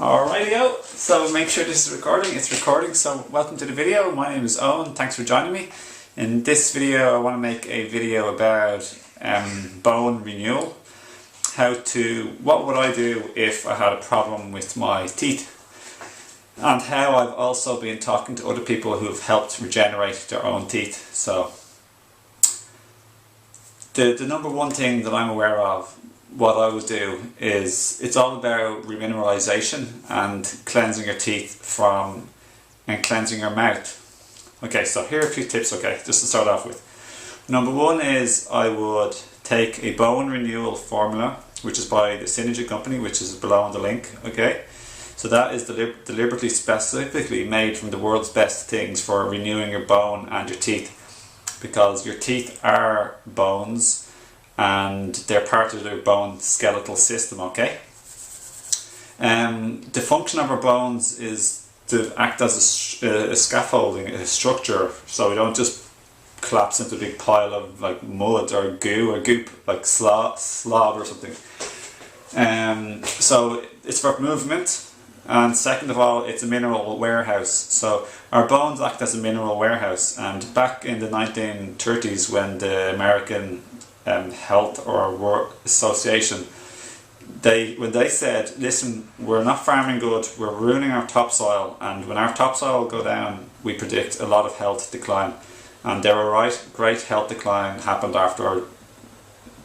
Alrighty-o, so make sure this is recording. It's recording, so welcome to the video. My name is Owen, thanks for joining me. In this video I want to make a video about bone renewal. What would I do if I had a problem with my teeth? And how I've also been talking to other people who have helped regenerate their own teeth. So the number one thing that I'm aware of, what I would do is, it's all about remineralization and cleansing your teeth and cleansing your mouth. Okay, so here are a few tips, okay, just to start off with. Number one is I would take a bone renewal formula, which is by the Synergy company, which is below on the link, okay? So that is deliberately specifically made from the world's best things for renewing your bone and your teeth, because your teeth are bones and they're part of their bone skeletal system, okay? The function of our bones is to act as a scaffolding, a structure, so we don't just collapse into a big pile of like mud or goo or goop, like slob or something. So it's for movement, and second of all, it's a mineral warehouse. So our bones act as a mineral warehouse, and back in the 1930s when the American Health or Work Association, when they said, listen, we're not farming good, we're ruining our topsoil, and when our topsoil go down we predict a lot of health decline. And they were right, great health decline happened after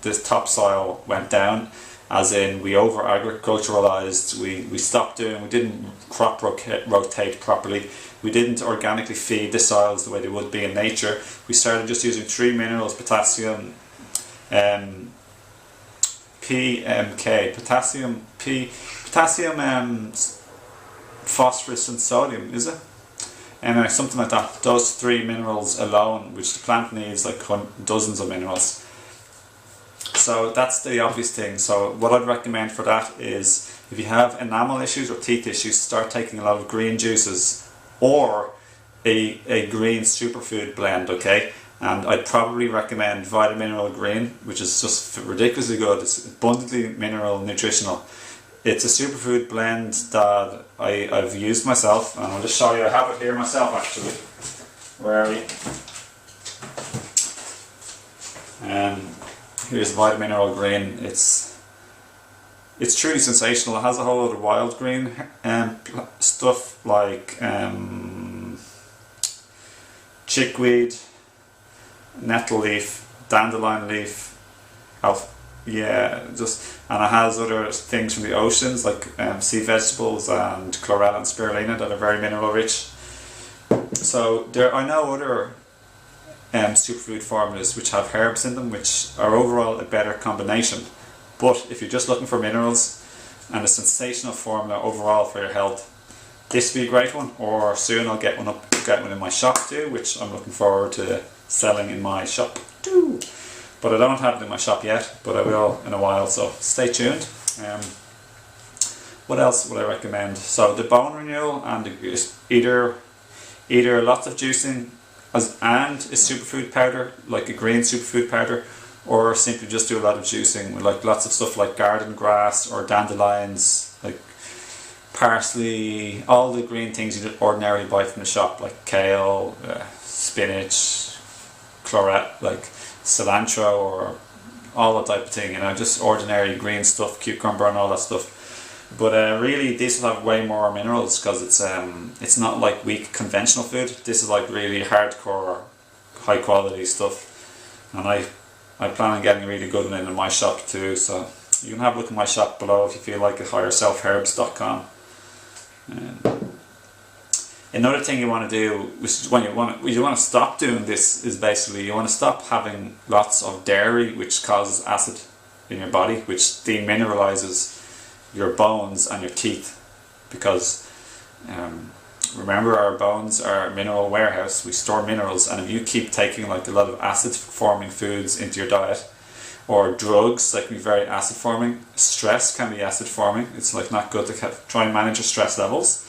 this topsoil went down, as in we over agriculturalized, we stopped doing, we didn't crop rotate properly, we didn't organically feed the soils the way they would be in nature. We started just using three minerals, potassium, PMK, potassium, phosphorus and sodium, is it? Anyway, something like that. Those three minerals alone, which the plant needs like dozens of minerals. So that's the obvious thing. So what I'd recommend for that is, if you have enamel issues or teeth issues, start taking a lot of green juices or a green superfood blend, okay? And I'd probably recommend Vitamineral Green, which is just ridiculously good. It's abundantly mineral nutritional. It's a superfood blend that I've used myself, and I'll just show you. I have it here myself actually. Where are we? Here's Vitamineral Green. It's truly sensational. It has a whole lot of wild green stuff like chickweed, nettle leaf, dandelion leaf, and it has other things from the oceans like sea vegetables and chlorella and spirulina that are very mineral rich. So I know other superfood formulas which have herbs in them, which are overall a better combination. But if you're just looking for minerals and a sensational formula overall for your health, this would be a great one. Or soon I'll get one in my shop too, which I'm looking forward to selling in my shop too. But I don't have it in my shop yet, but I will in a while, so stay tuned. What else would I recommend? So the bone renewal, and either lots of juicing and a superfood powder, like a green superfood powder, or simply just do a lot of juicing with like lots of stuff like garden grass or dandelions, like parsley, all the green things you'd ordinarily buy from the shop, like kale, spinach, like cilantro, or all that type of thing, just ordinary green stuff, cucumber and all that stuff. But really these will have way more minerals, because it's not like weak conventional food. This is like really hardcore, high quality stuff, and I plan on getting a really good one in my shop too. So you can have a look at my shop below if you feel like it, higherselfherbs.com. Another thing you want to do, which is when you want to stop doing this, is basically you want to stop having lots of dairy, which causes acid in your body, which demineralizes your bones and your teeth. Because remember, our bones are a mineral warehouse. We store minerals, and if you keep taking like a lot of acid forming foods into your diet, or drugs that can be very acid forming, stress can be acid forming. It's like not good to try and manage your stress levels.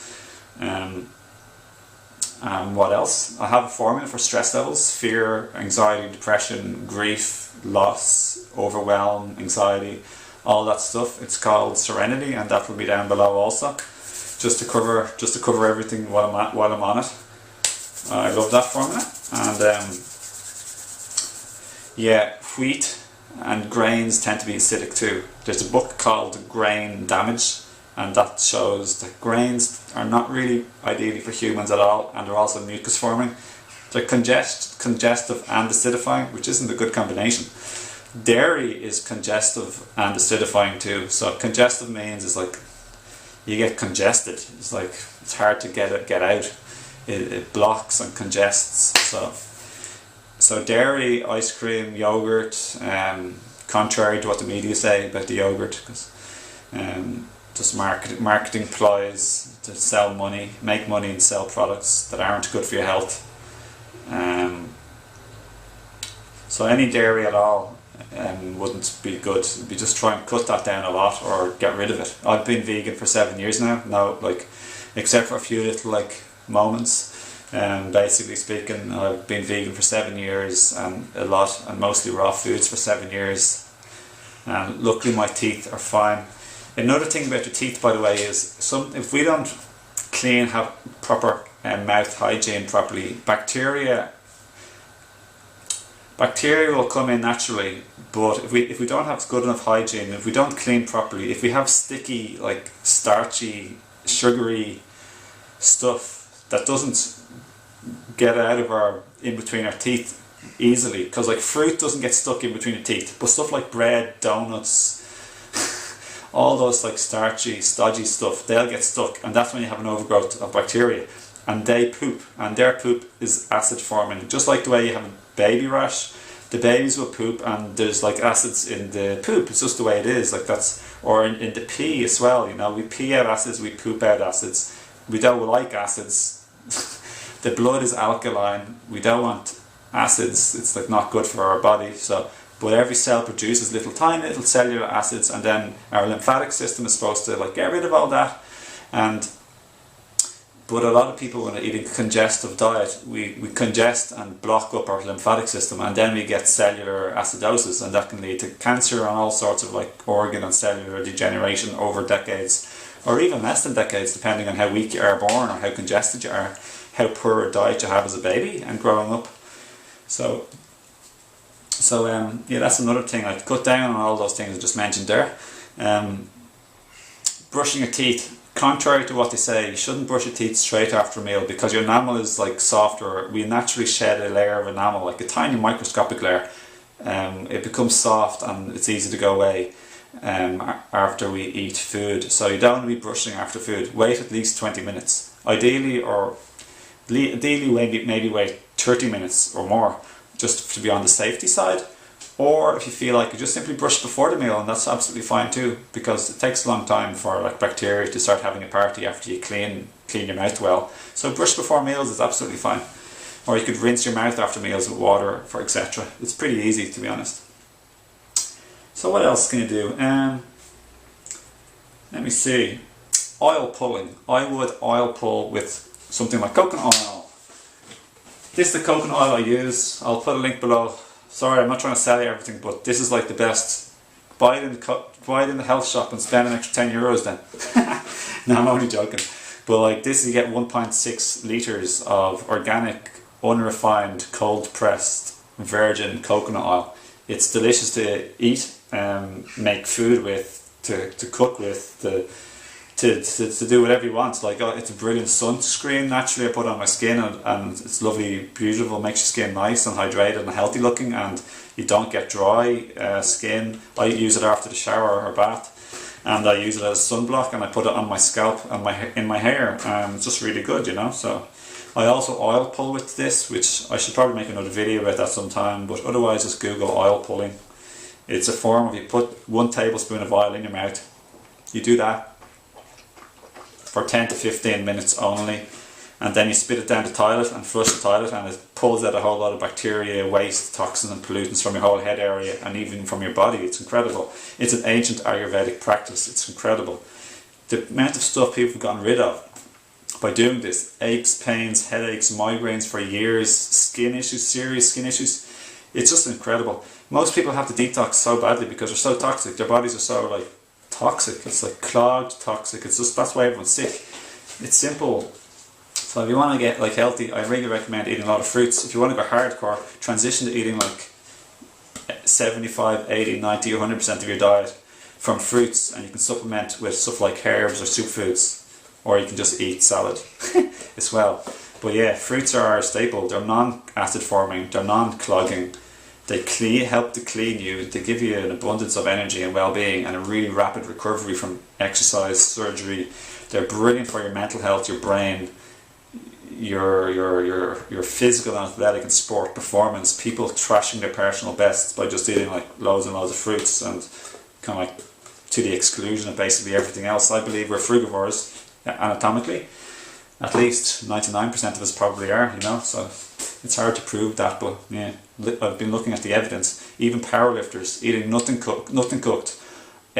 What else? I have a formula for stress levels: fear, anxiety, depression, grief, loss, overwhelm, anxiety, all that stuff. It's called Serenity, and that will be down below also. just to cover everything while I'm on it. I love that formula. And yeah, wheat and grains tend to be acidic too. There's a book called Grain Damage, and that shows that grains are not really ideally for humans at all, and they're also mucus forming. They're congestive and acidifying, which isn't a good combination. Dairy is congestive and acidifying too. So congestive means it's like you get congested. It's like it's hard to get out. It blocks and congests. So dairy, ice cream, yogurt, contrary to what the media say about the yogurt, because just marketing ploys to sell money, make money and sell products that aren't good for your health. So any dairy at all wouldn't be good. It'd be just try and cut that down a lot or get rid of it. I've been vegan for 7 years now. Except for a few little moments. Basically speaking, I've been vegan for 7 years and mostly raw foods for 7 years. And luckily my teeth are fine. Another thing about your teeth, by the way, is if we don't have proper mouth hygiene properly, bacteria will come in naturally. But if we don't have good enough hygiene, if we don't clean properly, if we have sticky, starchy, sugary stuff that doesn't get out of in between our teeth easily, because fruit doesn't get stuck in between your teeth, but stuff like bread, donuts, all those starchy, stodgy stuff, they'll get stuck, and that's when you have an overgrowth of bacteria, and they poop, and their poop is acid forming. Just like the way you have a baby rash, the babies will poop and there's acids in the poop. It's just the way it is. Or in the pee as well, we pee out acids, we poop out acids. We don't like acids. The blood is alkaline. We don't want acids. It's not good for our body. But every cell produces tiny little cellular acids, and then our lymphatic system is supposed to get rid of all that. But a lot of people, when they're eating a congestive diet, we congest and block up our lymphatic system, and then we get cellular acidosis, and that can lead to cancer and all sorts of organ and cellular degeneration over decades, or even less than decades, depending on how weak you are born or how congested you are, how poor a diet you have as a baby and growing up. So yeah, that's another thing. I'd cut down on all those things I just mentioned there. Brushing your teeth. Contrary to what they say, you shouldn't brush your teeth straight after a meal, because your enamel is softer. We naturally shed a layer of enamel, a tiny microscopic layer. It becomes soft and it's easy to go away after we eat food. So you don't want to be brushing after food. Wait at least 20 minutes. Ideally maybe wait 30 minutes or more, just to be on the safety side. Or if you feel you just simply brush before the meal, and that's absolutely fine too, because it takes a long time for bacteria to start having a party after you clean your mouth well. So brush before meals is absolutely fine. Or you could rinse your mouth after meals with water, for etc. It's pretty easy, to be honest. So what else can you do? Let me see. Oil pulling. I would oil pull with something like coconut oil. This is the coconut oil I use. I'll put a link below. Sorry, I'm not trying to sell you everything, but this is the best. Buy it in the health shop and spend an extra 10 euros then. No, I'm only joking. But this, you get 1.6 litres of organic, unrefined, cold pressed, virgin coconut oil. It's delicious to eat, make food with, to cook with, to do whatever you want. It's a brilliant sunscreen. Naturally, I put on my skin, and it's lovely, beautiful, makes your skin nice and hydrated and healthy looking, and you don't get dry skin. I use it after the shower or bath, and I use it as sunblock, and I put it on my scalp and in my hair, and it's just really good, So I also oil pull with this, which I should probably make another video about that sometime, but otherwise just Google oil pulling. It's a form of, you put 1 tablespoon of oil in your mouth, you do that for 10 to 15 minutes only, and then you spit it down the toilet and flush the toilet, and it pulls out a whole lot of bacteria, waste, toxins and pollutants from your whole head area and even from your body. It's incredible. It's an ancient Ayurvedic practice. It's incredible. The amount of stuff people have gotten rid of by doing this: aches, pains, headaches, migraines for years, skin issues, serious skin issues. It's just incredible. Most people have to detox so badly because they're so toxic. Their bodies are so toxic. It's clogged, toxic. It's just, that's why everyone's sick. it's simple. So if you want to get like healthy, I really recommend eating a lot of fruits. If you want to go hardcore, transition to eating like 75, 80, 90, 100% of your diet from fruits, and you can supplement with stuff like herbs or superfoods, or you can just eat salad as well. But yeah, fruits are a staple. They're non-acid forming, they're non-clogging, they help to clean you, they give you an abundance of energy and well-being and a really rapid recovery from exercise, surgery. They're brilliant for your mental health, your brain, your physical and athletic and sport performance. People trashing their personal bests by just eating like loads and loads of fruits and kind of like to the exclusion of basically everything else. I believe we're frugivores anatomically. At least 99% of us probably are, you know, so it's hard to prove that, but yeah, I've been looking at the evidence. Even powerlifters eating nothing cooked,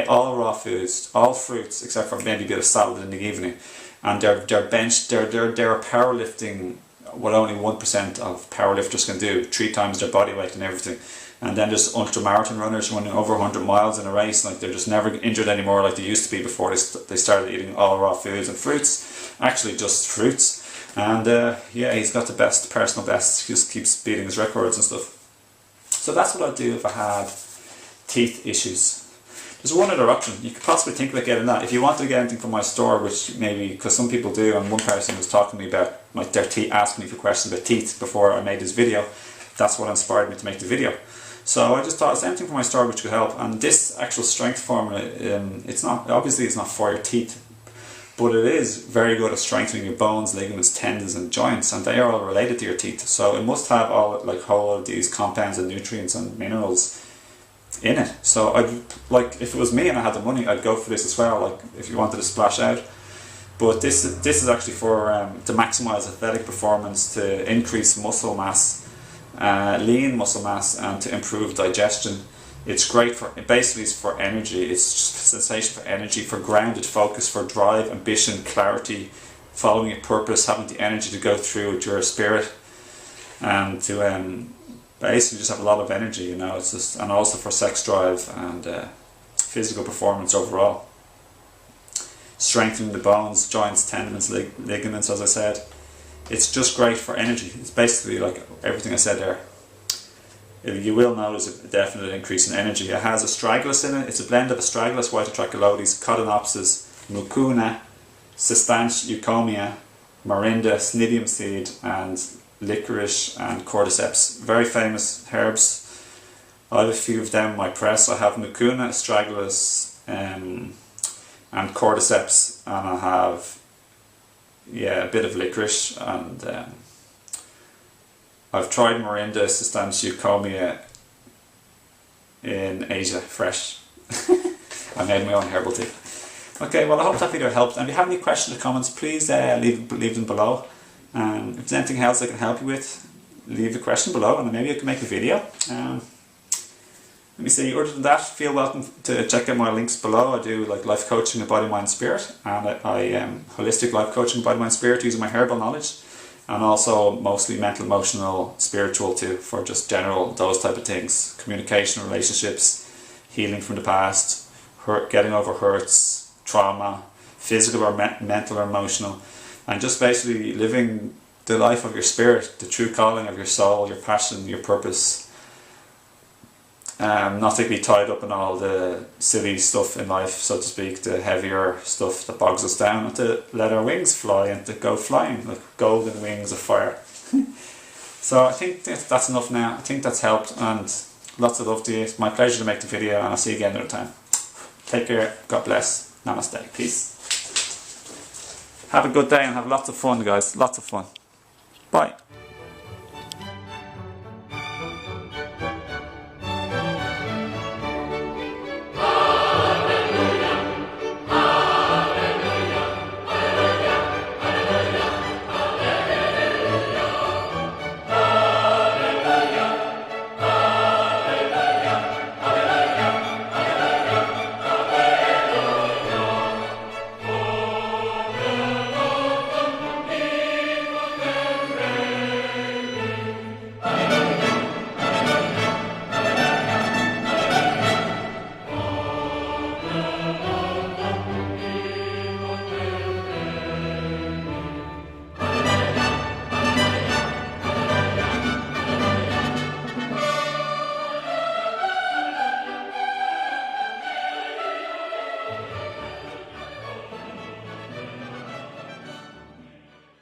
all raw foods, all fruits except for maybe a bit of salad in the evening, and they're powerlifting what only 1% of powerlifters can do, 3 times their body weight and everything. And then there's ultramarathon runners running over 100 miles in a race, like they're just never injured anymore like they used to be before they started eating all raw foods and fruits. Actually just fruits. And yeah, he's got the best, personal best, he just keeps beating his records and stuff. So that's what I'd do if I had teeth issues. There's one other option. You could possibly think about getting that. If you want to get anything from my store, which maybe, because some people do, and one person was talking to me about like their teeth, asking me for questions about teeth before I made this video. That's what inspired me to make the video. So I just thought it's anything from my store which could help. And this actual strength formula, it's not for your teeth, but it is very good at strengthening your bones, ligaments, tendons and joints, and they are all related to your teeth. So it must have all of these compounds and nutrients and minerals in it. So I'd like, if it was me and I had the money, I'd go for this as well, like if you wanted to splash out. But this is actually for to maximize athletic performance, to increase muscle mass, lean muscle mass, and to improve digestion. It's great for, basically it's for energy. It's just sensation for energy, for grounded focus, for drive, ambition, clarity, following a purpose, having the energy to go through with your spirit, and to basically just have a lot of energy, you know. It's just, and also for sex drive and physical performance overall. Strengthening the bones, joints, tendons, ligaments, as I said. It's just great for energy. It's basically like everything I said there. You will notice a definite increase in energy. It has astragalus in it. It's a blend of astragalus, white atraculotes, codonopsis, mucuna, cistanche eucomia, morinda, cnidium seed, and licorice and cordyceps. Very famous herbs. I have a few of them in my press. I have mucuna, astragalus, and cordyceps, and I have a bit of licorice, and I've tried morinda, cistanche eucomia in Asia fresh. I made my own herbal tea. Okay, well I hope that video helped, and if you have any questions or comments, please leave them below. If there's anything else I can help you with, leave a question below and maybe I can make a video. Let me see, other than that, feel welcome to check out my links below. I do like life coaching of body, mind, spirit, and I holistic life coaching of body, mind, spirit using my herbal knowledge, and also mostly mental, emotional, spiritual too, for just general, those type of things. Communication, relationships, healing from the past, getting over hurts, trauma, physical or mental or emotional, and just basically living the life of your spirit, the true calling of your soul, your passion, your purpose. Not to be tied up in all the silly stuff in life, so to speak, the heavier stuff that bogs us down, and to let our wings fly and to go flying like golden wings of fire. So I think that's enough now. I think that's helped, and lots of love to you. It's my pleasure to make the video, and I'll see you again another time. Take care, God bless, namaste, peace. Have a good day and have lots of fun, guys, lots of fun. Bye.